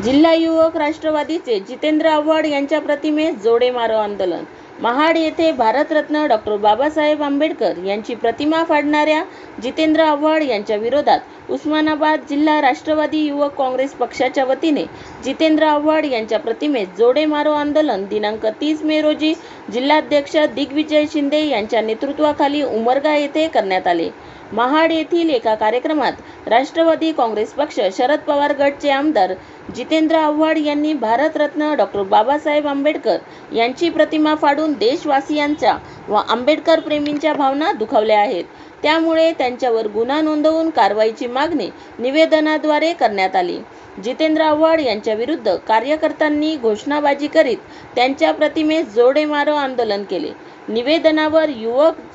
जिल्हा युवक राष्ट्रवादीचे जितेंद्र आव्हाड यांच्या प्रतिमेस जोडे मारो आंदोलन। महाड येथे भारतरत्न डॉक्टर बाबासाहेब आंबेडकर यांची प्रतिमा फाडणाऱ्या जितेंद्र आव्हाड यांच्या विरोधात उस्मानाबाद जिल्हा राष्ट्रवादी युवक काँग्रेस पक्षाच्या वतीने जितेंद्र आव्हाड यांच्या प्रतिमेस जोडे मारो आंदोलन दिनांक 30 मे रोजी जिल्हाध्यक्ष दिग्विजय शिंदे यांच्या नेतृत्वाखाली उमरगा येथे करण्यात आले। महाड येथील एका कार्यक्रमात राष्ट्रवादी काँग्रेस पक्ष शरद पवार गटचे आमदार जितेंद्र आव्हाड यांनी भारतरत्न डॉक्टर बाबासाहेब आंबेडकर यांची प्रतिमा फाडून देशवासियांच्या व आंबेडकर प्रेमींच्या भावना दुखावल्या आहेत। त्यामुळे त्यांच्यावर गुन्हा नोंदवून कारवाईची मागणी निवेदनाद्वारे करण्यात आली। जितेंद्र आव्हाड यांच्या विरुद्ध कार्यकर्त्यांनी घोषणाबाजी करीत त्यांच्या प्रतिमेस जोडे मारो आंदोलन केले। निवेदनावर युवक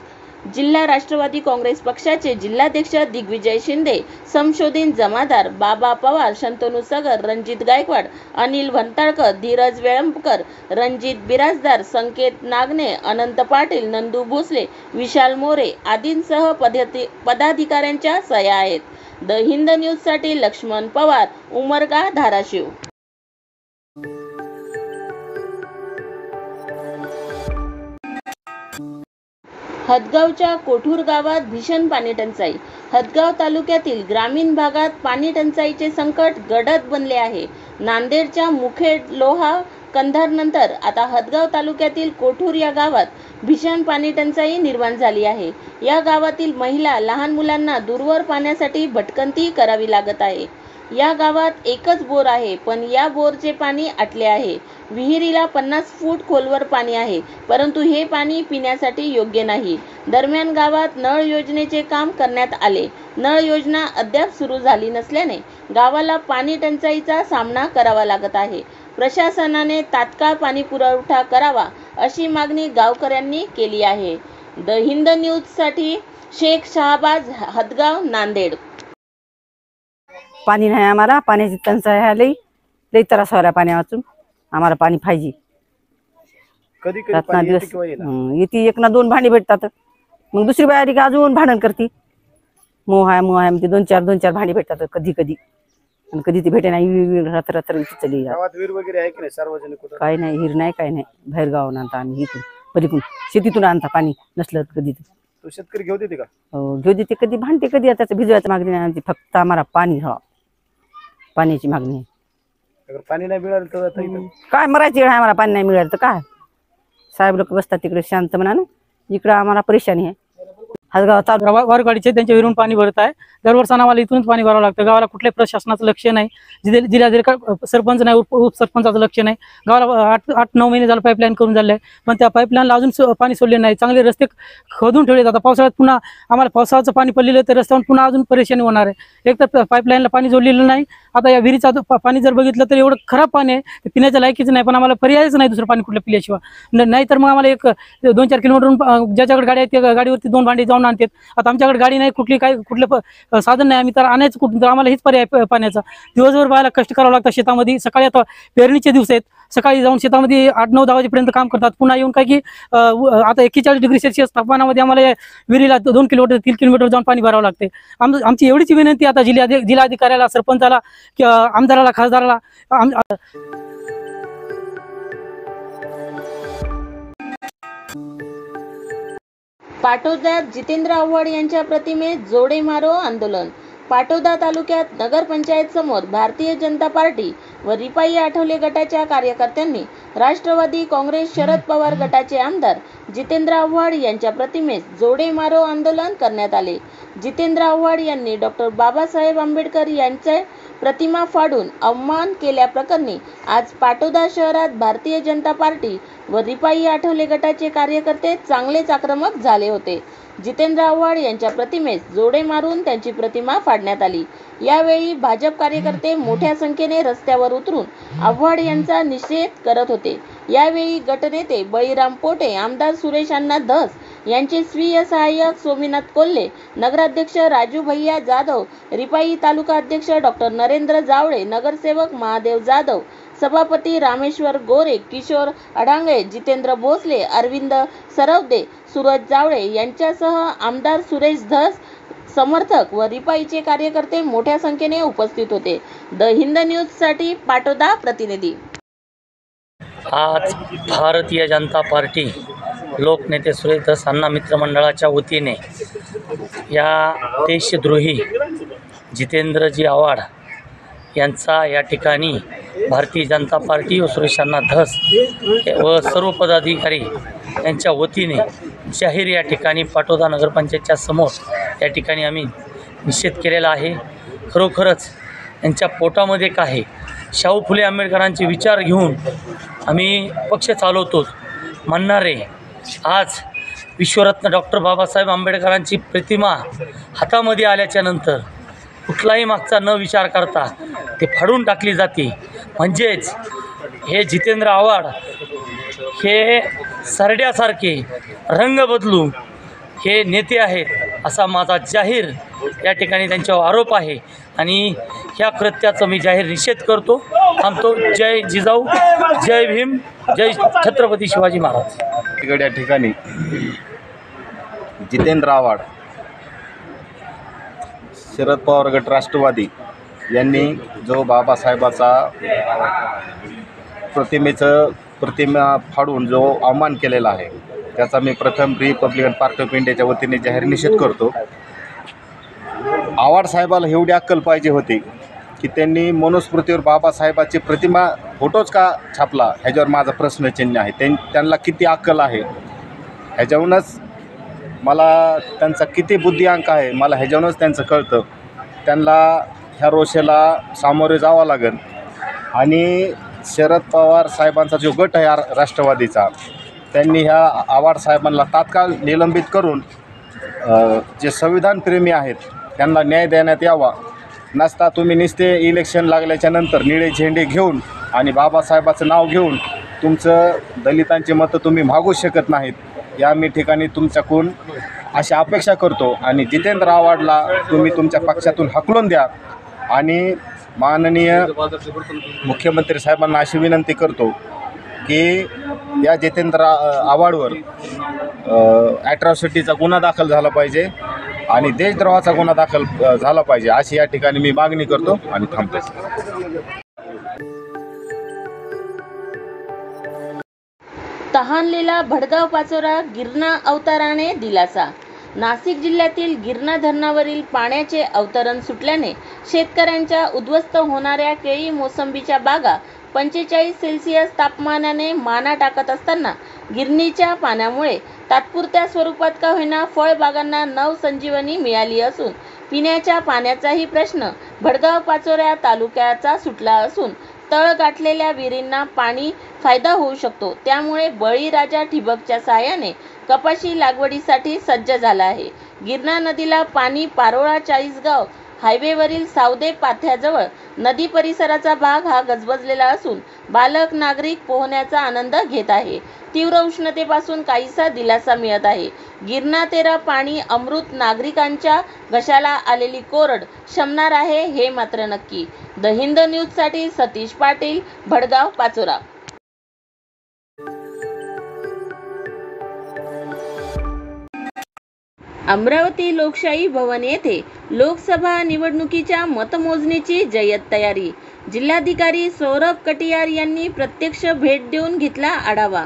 जिल्हा राष्ट्रवादी काँग्रेस पक्षाचे जिल्हाध्यक्ष दिग्विजय शिंदे, संशोधीन जमादार, बाबा पवार, शंतनू सगर, रणजित गायकवाड, अनिल भंताळकर, धीरज वेळंबकर, रणजित बिराजदार, संकेत नागने, अनंत पाटील, नंदू भोसले, विशाल मोरे आदींसह पदाधिकाऱ्यांच्या सह्या आहेत। द हिंद न्यूज साठी लक्ष्मण पवार, उमरगा, धाराशिव। हदगावच्या कोठूर गावात भीषण पाणीटंचाई। हदगाव तालुक्यातील ग्रामीण भागात पाणीटंचाईचे संकट गडद बनले आहे। नांदेडच्या मुखेड, लोहा, कंधार नंतर आता हदगाव तालुक्यातील कोठूर या गावात भीषण पाणीटंचाई निर्माण झाली आहे। या गावातील महिला, लहान मुलांना दूरवर पाण्यासाठी भटकंती करावी लागत आहे। या गावात एकच बोर आहे, पण या बोरचे पाणी आटले आहे। विहिरीला 50 फूट खोलवर पाणी आहे, परंतु हे पाणी पिण्यासाठी योग्य नाही। दरम्यान गावात नळ योजनेचे काम करण्यात आले। नळ योजना अद्याप सुरू झाली नसल्याने गावाला पाणी टंचाईचा सामना करावा लागत आहे। प्रशासनाने तात्काळ पाणी पुरवठा करावा अशी मागणी गावकऱ्यांनी केली आहे। द हिंद न्यूज साठी शेख शहाबाज, हदगाव, नांदेड। पाणी नाही, आम्हाला पाण्याची टंचाई आहे, लई त्रास व्हायला पाण्या वाचून। आम्हाला पाणी पाहिजे। कधी कधी पाणी येते किंवा येणार येते, एक ना दोन भांडी भेटतात, मग दुसरी बाई आली का अजून भांडण करते। मोह आहे म्हणते, दोन चार भांडी भेटतात कधी कधी, आणि कधी ती भेटे नाही। रात्र चली गावात विहीर वगैरे आहे की नाही सार्वजनिक कुठं? काय नाही, हिर नाही, काय नाही। बाहेर गावात आणता आम्ही, इथून पलीकडून शेतीतून आणता पाणी नसलं कधी। तो शेतकरी घेऊ देते का? घेऊ देते, कधी भांडते, कधी त्याचं भिजवायचं मागणी नाही आमची। फक्त आम्हाला पाणी हवा, पाण्याची मागणी आहे। अगर पाणी नाही मिळालं तर आता इथं काय मरायची वेळ आहे, आम्हाला पाणी नाही मिळालं तर काय? साहेब लोक बसतात तिकडे शांत मनानं, इकडं आम्हाला परेशानी आहे। हदगाव वारगाडीचे त्यांच्या विरून पाणी भरत आहे। दरवर्षी आम्हाला इथूनच पाणी भरावं लागतं। गावाला कुठल्याही प्रशासनाचं लक्ष नाही, जिल्हा सरपंच नाही, उपसरपंचाचं लक्ष नाही। गावाला 8-9 महिने झालं पाईपलाईन करून झाले आहे, पण त्या पाईपलाईनला अजून पाणी सोडले नाही। चांगले रस्ते खोदून ठेवले जातात। पावसाळ्यात पुन्हा आम्हाला पावसाचं पाणी पडलेलं तर रस्त्यावर पुन्हा अजून परेशानी होणार आहे। एक तर पाईपलाईनला पाणी जोडलेलं नाही। आता या विहिरीचं पाणी जर बघितलं तर एवढं खराब पाणी आहे, ते पिण्याच्या लायकीचं नाही, पण आम्हाला पर्यायच नाही दुसरं पाणी कुठलं पिल्याशिवाय। नाही तर मग आम्हाला एक 2-4 किलोमीटरहून ज्याच्याकडे गाडी आहे त्या गाडीवरती 2 भांडी जाऊन आणतात। आता आमच्याकडे गाडी नाही, कुठलं साधन नाही, आम्ही तर आणायचं कुठून? तर आम्हाला हेच पर्याय पाण्याचा। दिवसभर बाहेर कष्ट करावं लागतं शेतामध्ये। सकाळी आता पेरणीचे दिवस आहेत, सकाळी जाऊन शेतामध्ये 8-9-10 वाजेपर्यंत काम करतात, पुन्हा येऊन काय की आता 41 डिग्री सेल्सिअस तापमानामध्ये आम्हाला विहिरीला 2 किलोमीटर 3 किलोमीटर जाऊन पाणी भरावं लागते। आमची एवढीच विनंती आता जिल्हाधिकाऱ्याला, सरपंचाला, आमदाराला, खासदाराला। पाटोद्यात जितेंद्र आव्हाड यांच्या प्रतिमेस जोडे मारो आंदोलन। पाटोदा तालुक्यात नगरपंचायत समोर भारतीय जनता पार्टी व रिपाई आठवले गटाच्या कार्यकर्त्यांनी राष्ट्रवादी काँग्रेस शरद पवार गटाचे आमदार जितेंद्र आव्हाड यांच्या प्रतिमेस जोडे मारो आंदोलन करण्यात आले। जितेंद्र आव्हाड यांनी डॉक्टर बाबासाहेब आंबेडकर यांचे प्रतिमा फाडून अवमान केल्याप्रकरणी आज पाटोदा शहरात भारतीय जनता पार्टी व रिपाई आठवले गटाचे कार्यकर्ते चांगलेच आक्रमक झाले होते। जितेंद्र आव्हाड यांच्या प्रतिमेस जोडे मारून त्यांची प्रतिमा फाडण्यात आली। यावेळी भाजप कार्यकर्ते मोठ्या संख्येने रस्त्यावर उतरून आव्हाड यांचा निषेध करत होते। यावेळी गटनेते बळीराम पोटे, आमदार सुरेश अण्णा धस यांचे स्वीय सहाय्यक सोमीनाथ कोल्हे, नगराध्यक्ष राजू भैया जाधव, रिपाई तालुका अध्यक्ष डॉक्टर नरेंद्र जावळे, नगरसेवक महादेव जाधव, सभापती रामेश्वर गोरे, किशोर अडांगळे, जितेंद्र भोसले, अरविंद सरवदे, सूरज जावळे यांच्यासह आमदार सुरेश धस, समर्थक व रिपाईचे कार्यकर्ते मोठ्या संख्येने उपस्थित होते. द हिंद न्यूजसाठी पाटोदा प्रतिनिधी. आज भारतीय जनता पार्टी लोकनेते सुरेश धस अण्णा मित्रमंडळाच्या वतीने या देशद्रोही जितेंद्रजी आव्हाड यांचा या ठिकाणी भारतीय जनता पार्टी व सुरेश अण्णा धस व सर्व पदाधिकारी यांच्या वतीने जाहीर या ठिकाणी पाटोदा नगरपंचायतच्या समोर या ठिकाणी आम्ही निषेध केलेला आहे. खरोखरच यांच्या पोटामध्ये काय आहे, शाहू फुले आंबेडकरांचे विचार घेऊन आम्ही पक्ष चालवतो म्हणणारे आज विश्वरत्न डॉक्टर बाबासाहेब आंबेडकरांची प्रतिमा हातामध्ये आल्याच्या नंतर कुठलाही मागचा न विचार करता ते फाडून टाकली जाते. म्हणजेच हे जितेंद्र आव्हाड हे सरड्यासारखे रंग बदलू हे नेते आहेत असा माझा जाहीर या ठिकाणी त्यांच्यावर आरोप आहे आणि ह्या कृत्याचा मी जाहीर निषेध करतो. थांबतो. जय जिजाऊ, जय भीम, जय छत्रपती शिवाजी महाराज. या ठिकाणी जितेंद्र आव्हाड, शरद पवार गट राष्ट्रवादी यांनी जो बाबासाहेबाचा प्रतिमा फाडून जो अवमान केलेला आहे त्याचा मी प्रथम रिपब्लिकन पार्टी ऑफ इंडियाच्या वतीने जाहीर निषेध करतो. आव्हाड साहेबाला एवढी अक्कल पाहिजे होती की त्यांनी मनुस्मृतीवर बाबासाहेबाची प्रतिमा फोटोच का छापला ह्याच्यावर माझा प्रश्नचिन्ह आहे. त्यांना किती अक्कल आहे ह्याच्यावरूनच मला त्यांचा किती बुद्धिअंक आहे मला ह्याच्यावरूनच त्यांचं कळतं. त्यांना ह्या रोषेला सामोरे जावं लागेल आणि शरद पवार साहेबांचा जो गट आहे राष्ट्रवादीचा त्यांनी ह्या आव्हाड साहेबांना तात्काळ निलंबित करून जे संविधानप्रेमी आहेत त्यांना न्याय देण्यात यावा. नसता तुम्ही नुसते इलेक्शन लागल्याच्या नंतर निळे झेंडे घेऊन आणि बाबासाहेबाचं नाव घेऊन तुमचं दलितांचे मतं तुम्ही मागू शकत नाहीत. या मी ठिकाणी तुमच्याकडून अशी अपेक्षा करतो आणि जितेंद्र आव्हाडला तुम्ही तुमच्या पक्षातून हाकलून द्या आणि माननीय मुख्यमंत्री साहेबांना अशी विनंती करतो की या जितेंद्र आव्हाडवर ॲट्रॉसिटीचा गुन्हा दाखल झाला पाहिजे आणि देशद्रोहाचा गुन्हा दाखल झाला पाहिजे अशी या ठिकाणी मी मागणी करतो आणि थांबतो. तहानलेला भडगाव पाचोरा गिरणा अवताराने दिलासा. नाशिक जिल्ह्यातील गिरणा धरणावरील पाण्याचे अवतरण सुटल्याने शेतकऱ्यांच्या उद्ध्वस्त होणाऱ्या केळी मोसंबीच्या बागा 45 सेल्सिअस तापमानाने माना टाकत असताना गिरणीच्या पाण्यामुळे तात्पुरत्या स्वरूपात का होईना फळबागांना नवसंजीवनी मिळाली असून पिण्याच्या पाण्याचाही प्रश्न भडगाव पाचोरा तालुक्याचा सुटला असून तळ गाठलेल्या विहिरींना पाणी फायदा होऊ शकतो. त्यामुळे बळीराजा ठिबकच्या साहाय्याने कपाशी लागवडीसाठी सज्ज झाला आहे. गिरणा नदीला पाणी पारोळा चाळीसगाव हायवेवरील सावदे पाथ्याजवळ नदी परिसराचा भाग हा गजबजलेला असून बालक नागरिक पोहण्याचा आनंद घेत आहे. तीव्र उष्णतेपासून काहीसा दिलासा मिळत आहे. गिरणा तेरा पाणी अमृत नागरिकांच्या घशाला आलेली कोरड शमणार आहे हे मात्र नक्की. द हिंद न्यूजसाठी सतीश पाटील, भडगाव पाचोरा. अमरावती लोकशाही भवन येथे लोकसभा निवडणुकीच्या मतमोजणीची जय्यत तयारी. जिल्हाधिकारी सौरभ कटियार यांनी प्रत्यक्ष भेट देऊन घेतला आढावा.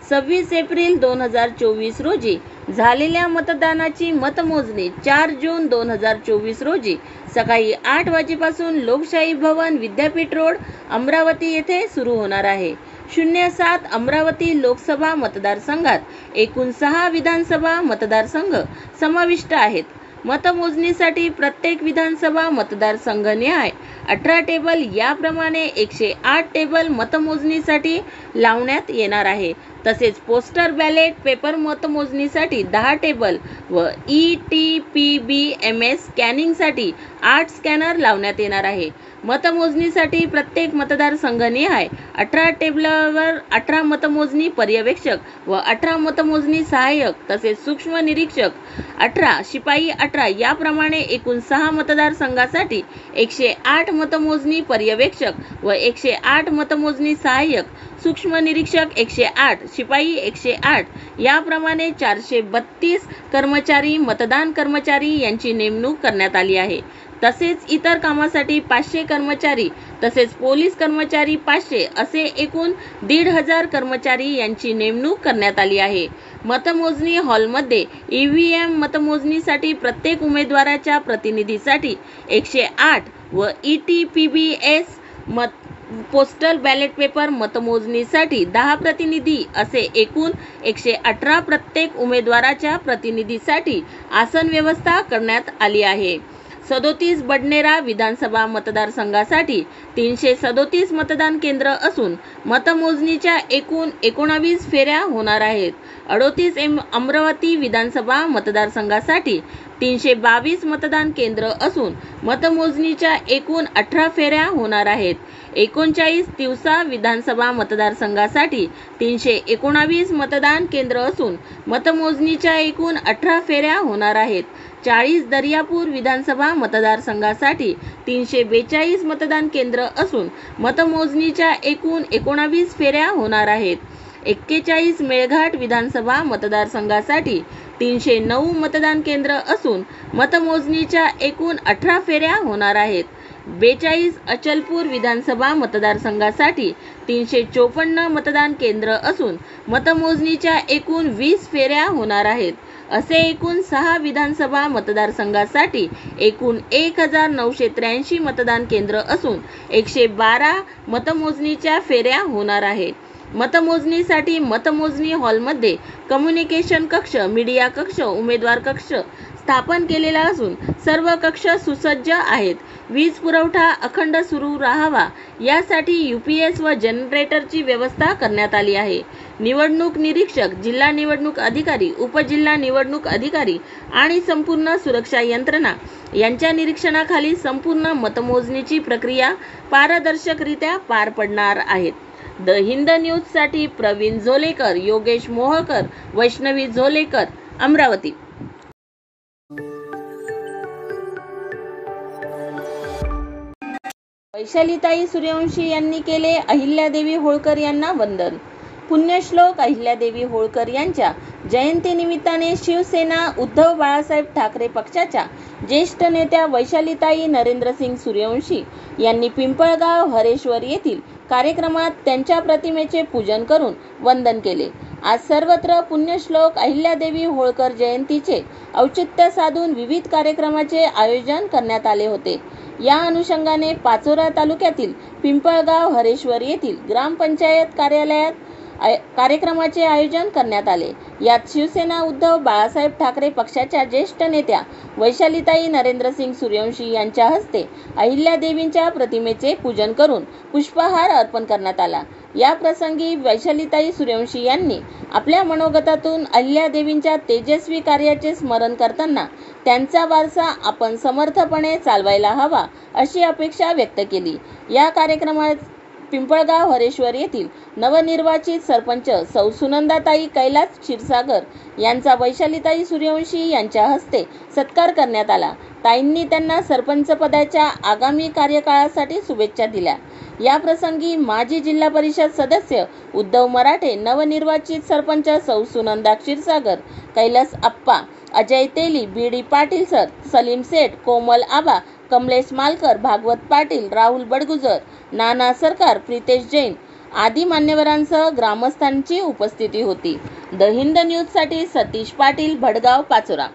26 एप्रिल 2024 रोजी झालेल्या मतदानाची मतमोजणी 4 जून 2024 रोजी सकाळी 8 वाजेपासून लोकशाही भवन विद्यापीठ रोड अमरावती येथे सुरू होणार आहे. 07 अमरावती लोकसभा मतदारसंघात एकूण 6 विधानसभा मतदारसंघ समाविष्ट आहेत. मतमोजणीसाठी प्रत्येक विधानसभा मतदारसंघनिहाय 18 टेबल याप्रमाणे 108 टेबल मतमोजणीसाठी लावण्यात येणार आहे. तसेच पोस्टर बॅलेट पेपर मतमोजणीसाठी 10 टेबल व ETPBMS स्कॅनिंगसाठी 8 स्कॅनर लावण्यात येणार आहे. मतमोजणीसाठी प्रत्येक मतदारसंघनिहाय 18 टेबलावर 18 मतमोजणी पर्यवेक्षक व 18 मतमोजणी सहाय्यक तसेच सूक्ष्म निरीक्षक 18, शिपाई 18 याप्रमाणे एकूण 6 मतदारसंघासाठी 108 मतमोजणी पर्यवेक्षक व 108 मतमोजणी सहाय्यक सूक्ष्म निरीक्षक 108, शिपाई 108 याप्रमाणे 432 कर्मचारी, मतदान कर्मचारी यांची नेमणूक करण्यात आली आहे. तसेच इतर कामासाठी 500 कर्मचारी तसेच पोलीस कर्मचारी 500 असे एकूण 1,500 कर्मचारी यांची नेमणूक करण्यात आली आहे. मतमोजणी हॉलमध्ये EVM मतमोजणीसाठी प्रत्येक उमेदवाराच्या प्रतिनिधीसाठी 108 व ETPBS पोस्टल बॅलेट पेपर मतमोजणीसाठी 10 प्रतिनिधी असे एकूण 118 प्रत्येक उमेदवाराच्या प्रतिनिधीसाठी आसन व्यवस्था करण्यात आली आहे. 37 बडनेरा विधानसभा मतदारसंघासाठी 337 मतदान केंद्र असून मतमोजणीच्या एकूण 19 फेऱ्या होणार आहेत. 38 अमरावती विधानसभा मतदारसंघासाठी 322 मतदान केंद्र असून मतमोजणीच्या एकूण 18 फेऱ्या होणार आहेत. 39 तिवसा विधानसभा मतदारसंघासाठी 319 मतदान केंद्र असून मतमोजणीच्या एकूण 18 फेऱ्या होणार आहेत. 40 दर्यापूर विधानसभा मतदारसंघासाठी 342 मतदान केंद्र असून मतमोजणीच्या एकूण 19 फेऱ्या होणार आहेत. 41 मेळघाट विधानसभा मतदारसंघासाठी 309 मतदान केंद्र असून मतमोजणीच्या एकूण 18 फेऱ्या होणार आहेत. 42 अचलपूर विधानसभा मतदारसंघासाठी 354 मतदान केंद्र असून मतमोजणीच्या एकूण 20 फेऱ्या होणार आहेत. असे एकूण 6 विधानसभा मतदारसंघासाठी एकूण 1983 मतदान केंद्र असून 112 मतमोजणीच्या फेऱ्या होणार आहेत. मतमोजणीसाठी मतमोजणी हॉलमध्ये कम्युनिकेशन कक्ष, मीडिया कक्ष, उमेदवार कक्ष स्थापन केलेला असून सर्व कक्ष सुसज्ज आहेत. वीज पुरवठा अखंड सुरू राहावा यासाठी UPS व जनरेटरची व्यवस्था करण्यात आली आहे. निवडणूक निरीक्षक, जिल्हा निवडणूक अधिकारी, उपजिल्हा निवडणूक अधिकारी आणि संपूर्ण सुरक्षा यंत्रणा यांच्या निरीक्षणाखाली संपूर्ण मतमोजणीची प्रक्रिया पारदर्शकरित्या पार पडणार आहेत. द हिंद न्यूजसाठी प्रवीण झोलेकर, योगेश मोहकर, वैष्णवी झोलेकर, अमरावती. वैशालीताई सूर्यवंशी यांनी केले अहिल्यादेवी होळकर यांना वंदन. पुण्यश्लोक अहिल्यादेवी होळकर यांच्या जयंतीनिमित्ताने शिवसेना उद्धव बाळासाहेब ठाकरे पक्षाच्या ज्येष्ठ नेत्या वैशालीताई नरेंद्रसिंग सूर्यवंशी यांनी पिंपळगाव हरेश्वर येथील कार्यक्रमात त्यांच्या प्रतिमेचे पूजन करून वंदन केले. आज सर्वत्र पुण्यश्लोक अहिल्यादेवी होळकर जयंतीचे औचित्य साधून विविध कार्यक्रमाचे आयोजन करण्यात आले होते. या अनुषंगाने पाचोरा तालुक्यातील पिंपळगाव हरेश्वर येथील ग्रामपंचायत कार्यालयात कार्यक्रमाचे आयोजन करण्यात आले. यात शिवसेना उद्धव बाळासाहेब ठाकरे पक्षाच्या ज्येष्ठ नेत्या वैशालीताई नरेंद्रसिंग सूर्यवंशी यांच्या हस्ते अहिल्यादेवींच्या प्रतिमेचे पूजन करून पुष्पहार अर्पण करण्यात आला. या प्रसंगी वैशालीताई सूर्यवंशी यांनी आपल्या मनोगतातून अहिल्यादेवींच्या तेजस्वी कार्याचे स्मरण करताना त्यांचा वारसा आपण समर्थपणे चालवायला हवा अशी अपेक्षा व्यक्त केली. या कार्यक्रमात पिंपळगाव हरेश्वर येथील नवनिर्वाचित सरपंच सौ सुनंदाताई कैलास क्षीरसागर यांचा वैशालीताई सूर्यवंशी यांच्या हस्ते सत्कार करण्यात आला. ताईंनी त्यांना सरपंच पदाच्या आगामी कार्यकाळासाठी शुभेच्छा दिल्या. या प्रसंगी माजी जिल्हा परिषद सदस्य उद्धव मराठे, नवनिर्वाचित सरपंच सौ सुनंदा क्षीरसागर, कैलास आप्पा, अजय तेली, BD पाटील सर, सलीम सेठ, कोमल आबा, कमलेश मालकर, भागवत पाटील, राहुल बडगुजर, नाना सरकार, प्रितेश जैन आदी मान्यवरांसह ग्रामस्थांची उपस्थिती होती. द हिंद न्यूजसाठी सतीश पाटील, भडगाव, पाचोरा.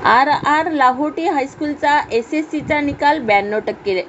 RR लाहोटी हायस्कूलचा SSCचा निकाल 92%.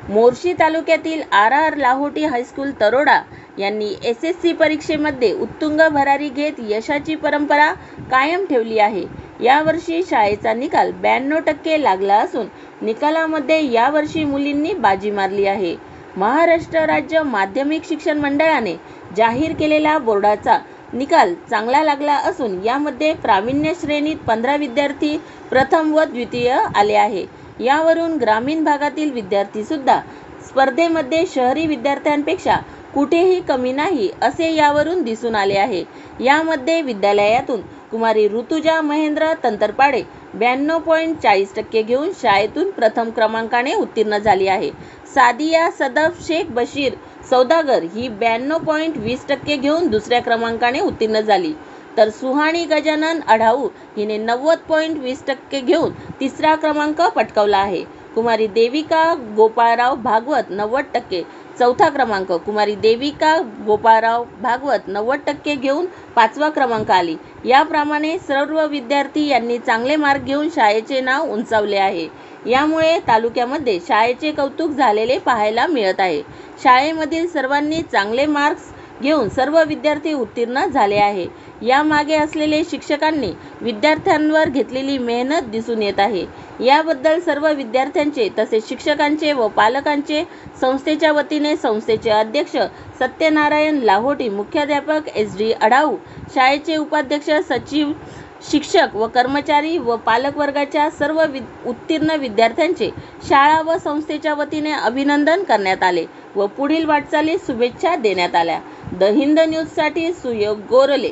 मोर्शी तालुक्यातील RR लाहोटी हायस्कूल तरोडा यांनी SSC परीक्षेमध्ये उत्तुंग भरारी घेत यशाची परंपरा कायम ठेवली आहे. यावर्षी शाळेचा निकाल 92% लागला असून निकालामध्ये यावर्षी मुलींनी बाजी मारली आहे. महाराष्ट्र राज्य माध्यमिक शिक्षण मंडळाने जाहीर केलेला बोर्डाचा निकाल चांगला लागला असून यामध्ये प्रावीण्य श्रेणीत 15 विद्यार्थी प्रथम व द्वितीय आले आहे. यावरून ग्रामीण भागातील विद्यार्थी सुद्धा स्पर्धेमध्ये शहरी विद्यार्थ्यांपेक्षा कुठेही कमी नाही असे यावरून दिसून आले आहे. यामध्ये विद्यालयातून कुमारी ऋतुजा महेंद्र तंतरपाडे, 92.40% घेऊन शाळेतून प्रथम क्रमांकाने उत्तीर्ण झाली आहे. सादिया सदफ शेख बशीर सौदागर ही 92.20% घेऊन दुसऱ्या क्रमांकाने उत्तीर्ण झाली. तर सुहाणी गजानन अढाऊ हिने 90.20% घेऊन तिसरा क्रमांक पटकावला आहे. कुमारी देविका गोपाळराव भागवत 90%, चौथा क्रमांक. कुमारी देविका गोपाळराव भागवत 90% घेऊन 5वा क्रमांक आली. याप्रमाणे सर्व विद्यार्थी यांनी चांगले मार्क घेऊन शाळेचे नाव उंचावले आहे. यामुळे तालुक्यामध्ये शाळेचे कौतुक झालेले पाहायला मिळत आहे. शाळेमधील सर्वांनी चांगले मार्क्स घेऊन सर्व विद्यार्थी उत्तीर्ण झाले आहे. यामागे असलेले शिक्षकांनी विद्यार्थ्यांवर घेतलेली मेहनत दिसून येत आहे. याबद्दल सर्व विद्यार्थ्यांचे तसेच शिक्षकांचे व पालकांचे संस्थेच्या वतीने संस्थेचे अध्यक्ष सत्यनारायण लाहोटी, मुख्याध्यापक SD अढाऊ, शाळेचे उपाध्यक्ष, सचिव, शिक्षक व कर्मचारी व पालकवर्गाच्या सर्व उत्तीर्ण विद्यार्थ्यांचे शाळा व संस्थेच्या वतीने अभिनंदन करण्यात आले व पुढील वाटचालीस शुभेच्छा देण्यात आल्या. द हिंद न्यूजसाठी सुयोग गोरले.